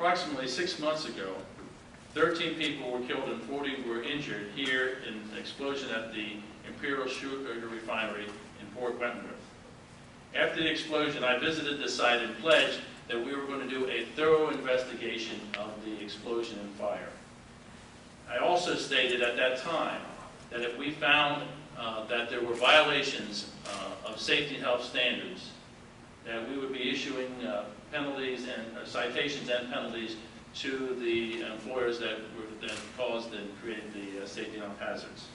approximately 6 months ago, 13 people were killed and 40 were injured here in an explosion at the Imperial Sugar Refinery in Port Wentworth. After the explosion, I visited the site and pledged that we were going to do a thorough investigation of the explosion and fire. I also stated at that time that if we found that there were violations of safety and health standards, that we would be issuing penalties and citations and penalties to the employers that caused and created the safety and health hazards.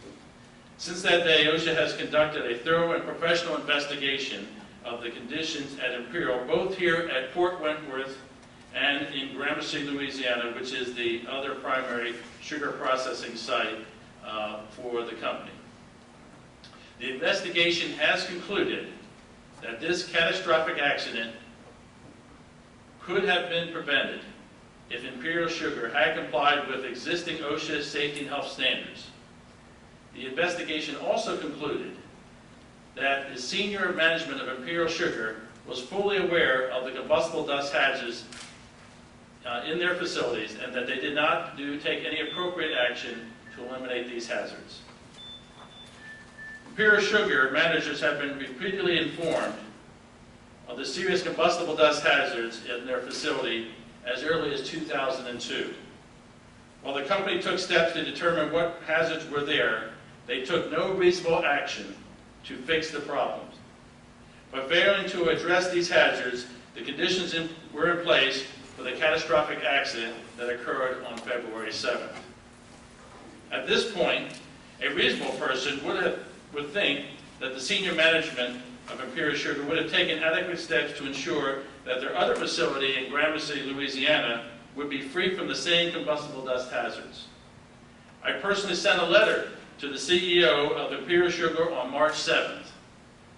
Since that day, OSHA has conducted a thorough and professional investigation of the conditions at Imperial, both here at Port Wentworth and in Gramercy, Louisiana, which is the other primary sugar processing site for the company. The investigation has concluded that this catastrophic accident could have been prevented if Imperial Sugar had complied with existing OSHA safety and health standards. The investigation also concluded that the senior management of Imperial Sugar was fully aware of the combustible dust hazards in their facilities and that they did not take any appropriate action to eliminate these hazards. Imperial Sugar managers have been repeatedly informed of the serious combustible dust hazards in their facility as early as 2002. While the company took steps to determine what hazards were there, they took no reasonable action to fix the problems. By failing to address these hazards, the conditions were in place for the catastrophic accident that occurred on February 7th. At this point, a reasonable person would think that the senior management of Imperial Sugar would have taken adequate steps to ensure that their other facility in Gramercy, Louisiana would be free from the same combustible dust hazards. I personally sent a letter to the CEO of Imperial Sugar on March 7th,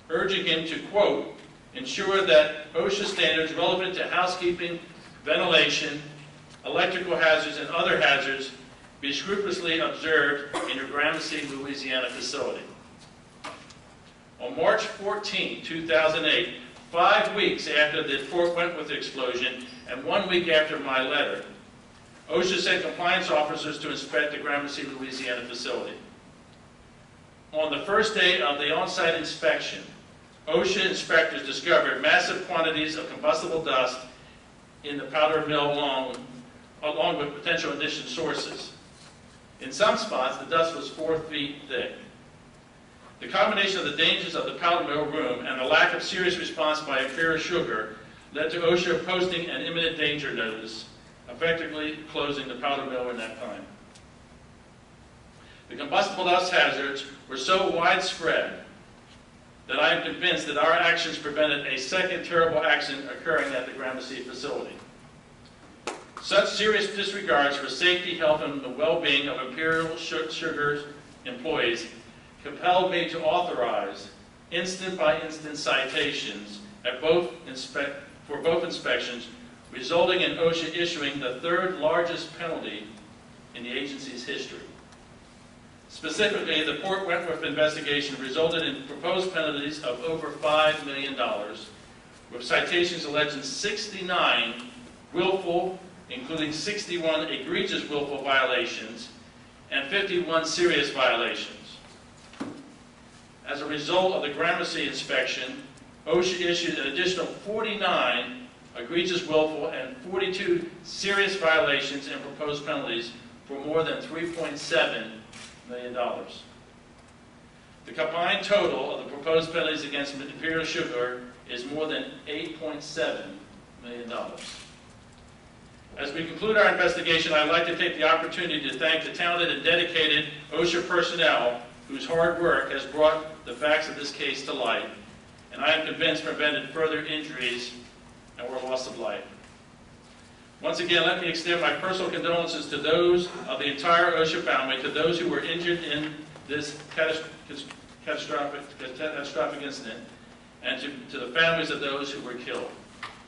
urging him to, quote, ensure that OSHA standards relevant to housekeeping, ventilation, electrical hazards, and other hazards be scrupulously observed in your Gramercy, Louisiana facility. On March 14, 2008, 5 weeks after the Fort Wentworth explosion and 1 week after my letter, OSHA sent compliance officers to inspect the Gramercy, Louisiana facility. On the first day of the on-site inspection, OSHA inspectors discovered massive quantities of combustible dust in the powder mill along with potential ignition sources. In some spots, the dust was 4 feet thick. The combination of the dangers of the powder mill room and the lack of serious response by Imperial Sugar led to OSHA posting an imminent danger notice, effectively closing the powder mill in that time. The combustible dust hazards were so widespread that I am convinced that our actions prevented a second terrible accident occurring at the Gramercy facility. Such serious disregards for safety, health, and the well-being of Imperial Sugar's employees compelled me to authorize instant-by-instant citations for both inspections, resulting in OSHA issuing the third largest penalty in the agency's history. Specifically, the Port Wentworth investigation resulted in proposed penalties of over $5 million, with citations alleging 69 willful, including 61 egregious willful violations, and 51 serious violations. As a result of the Gramercy inspection, OSHA issued an additional 49 egregious willful and 42 serious violations and proposed penalties for more than $3.7 million. The combined total of the proposed penalties against Imperial Sugar is more than $8.7 million. As we conclude our investigation, I'd like to take the opportunity to thank the talented and dedicated OSHA personnel whose hard work has brought the facts of this case to light, and I am convinced prevented further injuries or loss of life. Once again, let me extend my personal condolences to those of the entire OSHA family, to those who were injured in this catastrophic incident, and to the families of those who were killed.